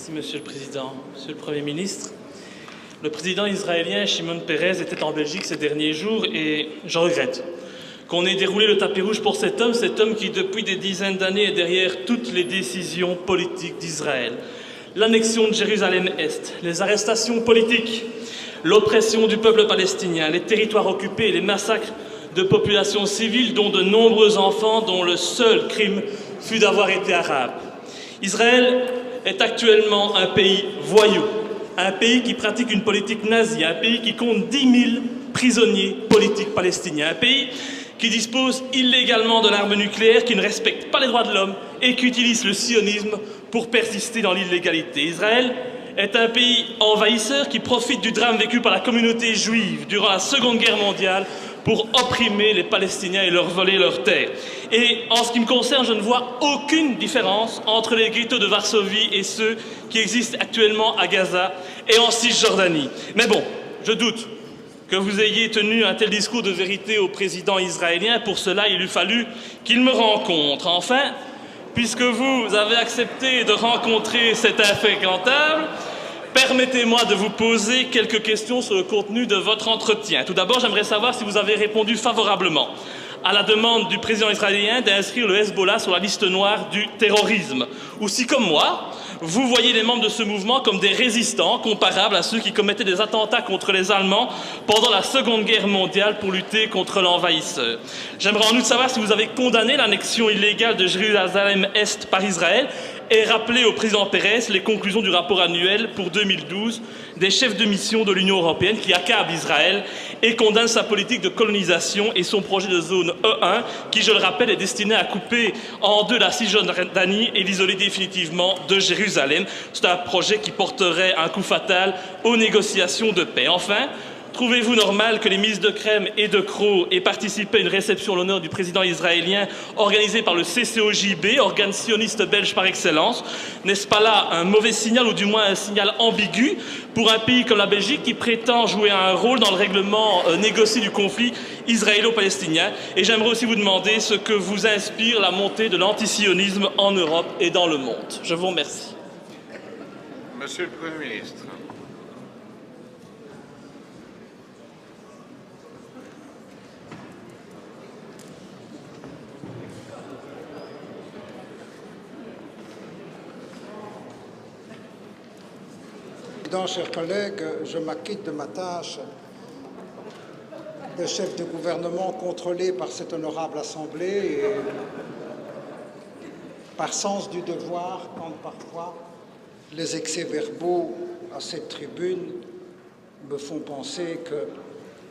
Merci, Monsieur le Président. Monsieur le Premier ministre, le président israélien Shimon Peres était en Belgique ces derniers jours et je regrette qu'on ait déroulé le tapis rouge pour cet homme qui, depuis des dizaines d'années, est derrière toutes les décisions politiques d'Israël. L'annexion de Jérusalem-Est, les arrestations politiques, l'oppression du peuple palestinien, les territoires occupés, les massacres de populations civiles, dont de nombreux enfants, dont le seul crime fut d'avoir été arabe. Israël est actuellement un pays voyou, un pays qui pratique une politique nazie, un pays qui compte 10 000 prisonniers politiques palestiniens, un pays qui dispose illégalement de l'arme nucléaire, qui ne respecte pas les droits de l'homme et qui utilise le sionisme pour persister dans l'illégalité. Israël est un pays envahisseur qui profite du drame vécu par la communauté juive durant la Seconde Guerre mondiale pour opprimer les Palestiniens et leur voler leurs terres. Et en ce qui me concerne, je ne vois aucune différence entre les ghettos de Varsovie et ceux qui existent actuellement à Gaza et en Cisjordanie. Mais bon, je doute que vous ayez tenu un tel discours de vérité au président israélien. Pour cela, il eût fallu qu'il me rencontre. Enfin, puisque vous avez accepté de rencontrer cet infréquentable, permettez-moi de vous poser quelques questions sur le contenu de votre entretien. Tout d'abord, j'aimerais savoir si vous avez répondu favorablement à la demande du président israélien d'inscrire le Hezbollah sur la liste noire du terrorisme, ou si, comme moi, vous voyez les membres de ce mouvement comme des résistants comparables à ceux qui commettaient des attentats contre les Allemands pendant la Seconde Guerre mondiale pour lutter contre l'envahisseur. J'aimerais en outre savoir si vous avez condamné l'annexion illégale de Jérusalem-Est par Israël et rappelé au président Peres les conclusions du rapport annuel pour 2012 des chefs de mission de l'Union européenne qui accable Israël et condamne sa politique de colonisation et son projet de zone E1 qui, je le rappelle, est destiné à couper en deux la Cisjordanie et l'isoler définitivement de Jérusalem. C'est un projet qui porterait un coup fatal aux négociations de paix. Enfin, trouvez-vous normal que les ministres de Crème et de Croo aient participé à une réception en l'honneur du président israélien organisée par le CCOJB, organe sioniste belge par excellence? N'est-ce pas là un mauvais signal, ou du moins un signal ambigu, pour un pays comme la Belgique qui prétend jouer un rôle dans le règlement négocié du conflit israélo-palestinien? Et j'aimerais aussi vous demander ce que vous inspire la montée de l'antisionisme en Europe et dans le monde. Je vous remercie. Monsieur le Premier ministre. Chers collègues, je m'acquitte de ma tâche de chef de gouvernement contrôlé par cette honorable Assemblée et par sens du devoir, quand parfois les excès verbaux à cette tribune me font penser que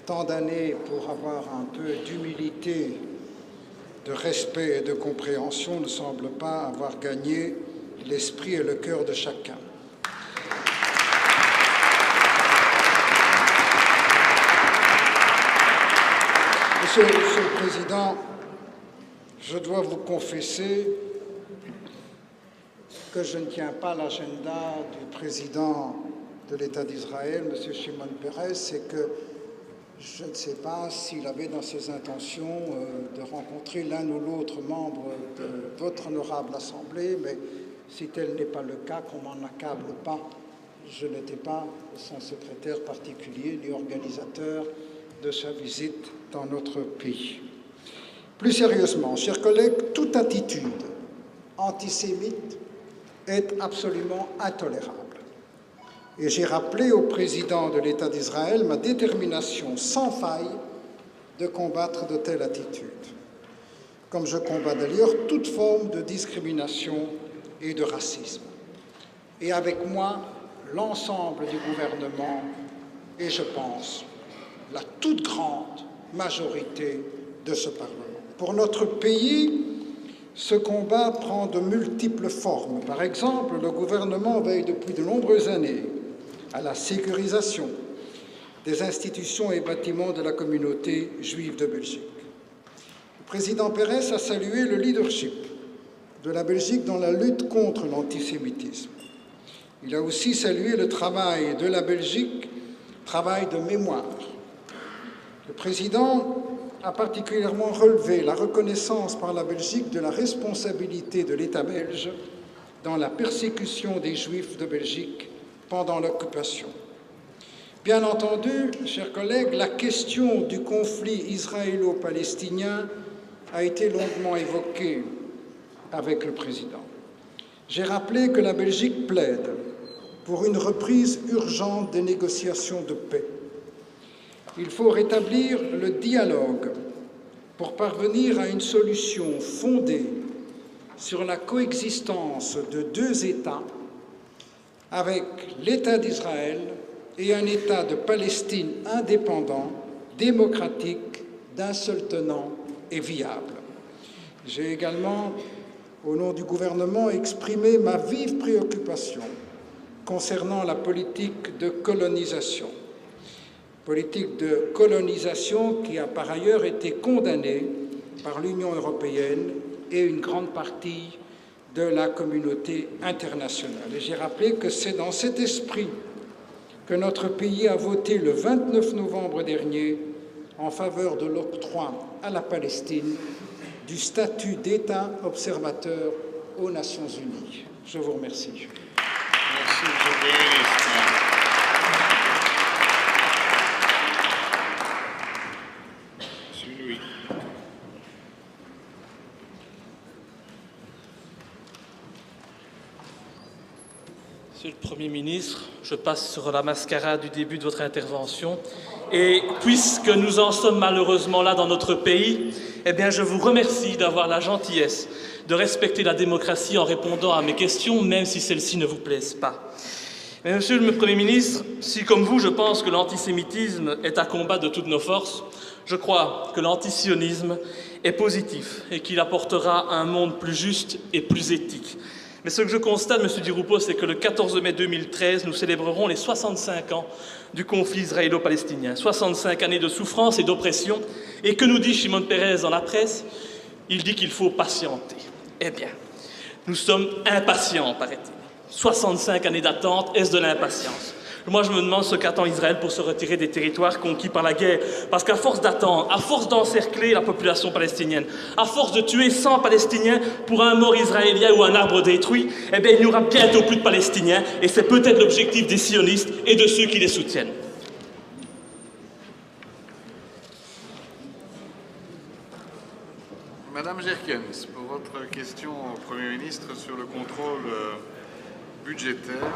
tant d'années pour avoir un peu d'humilité, de respect et de compréhension ne semblent pas avoir gagné l'esprit et le cœur de chacun. Monsieur le Président, je dois vous confesser que je ne tiens pas l'agenda du président de l'État d'Israël, M. Shimon Peres, et que je ne sais pas s'il avait dans ses intentions de rencontrer l'un ou l'autre membre de votre honorable Assemblée, mais si tel n'est pas le cas, qu'on m'en accable pas, je n'étais pas son secrétaire particulier ni organisateur de sa visite dans notre pays. Plus sérieusement, chers collègues, toute attitude antisémite est absolument intolérable. Et j'ai rappelé au président de l'État d'Israël ma détermination sans faille de combattre de telles attitudes, comme je combats d'ailleurs toute forme de discrimination et de racisme. Et avec moi, l'ensemble du gouvernement et, je pense, la toute grande majorité de ce Parlement. Pour notre pays, ce combat prend de multiples formes. Par exemple, le gouvernement veille depuis de nombreuses années à la sécurisation des institutions et bâtiments de la communauté juive de Belgique. Le président Peres a salué le leadership de la Belgique dans la lutte contre l'antisémitisme. Il a aussi salué le travail de la Belgique, travail de mémoire. Le président a particulièrement relevé la reconnaissance par la Belgique de la responsabilité de l'État belge dans la persécution des Juifs de Belgique pendant l'occupation. Bien entendu, chers collègues, la question du conflit israélo-palestinien a été longuement évoquée avec le président. J'ai rappelé que la Belgique plaide pour une reprise urgente des négociations de paix. Il faut rétablir le dialogue pour parvenir à une solution fondée sur la coexistence de deux États avec l'État d'Israël et un État de Palestine indépendant, démocratique, d'un seul tenant et viable. J'ai également, au nom du gouvernement, exprimé ma vive préoccupation concernant la politique de colonisation. Politique de colonisation qui a par ailleurs été condamnée par l'Union européenne et une grande partie de la communauté internationale. Et j'ai rappelé que c'est dans cet esprit que notre pays a voté le 29 novembre dernier en faveur de l'octroi à la Palestine du statut d'État observateur aux Nations Unies. Je vous remercie. Merci, Monsieur le Premier ministre. Monsieur Louis. Monsieur le Premier ministre, je passe sur la mascarade du début de votre intervention. Et puisque nous en sommes malheureusement là dans notre pays, eh bien je vous remercie d'avoir la gentillesse de respecter la démocratie en répondant à mes questions, même si celles-ci ne vous plaisent pas. Mais Monsieur le Premier ministre, si comme vous je pense que l'antisémitisme est à combattre de toutes nos forces, je crois que l'antisionisme est positif et qu'il apportera un monde plus juste et plus éthique. Mais ce que je constate, M. Di Rupo, c'est que le 14 mai 2013, nous célébrerons les 65 ans du conflit israélo-palestinien. 65 années de souffrance et d'oppression. Et que nous dit Shimon Peres dans la presse? Il dit qu'il faut patienter. Eh bien, nous sommes impatients, paraît-il. 65 années d'attente, est-ce de l'impatience? Moi, je me demande ce qu'attend Israël pour se retirer des territoires conquis par la guerre. Parce qu'à force d'attendre, à force d'encercler la population palestinienne, à force de tuer 100 Palestiniens pour un mort israélien ou un arbre détruit, eh bien, il n'y aura bientôt plus de Palestiniens. Et c'est peut-être l'objectif des sionistes et de ceux qui les soutiennent. Madame Jerkens, pour votre question au Premier ministre sur le contrôle budgétaire.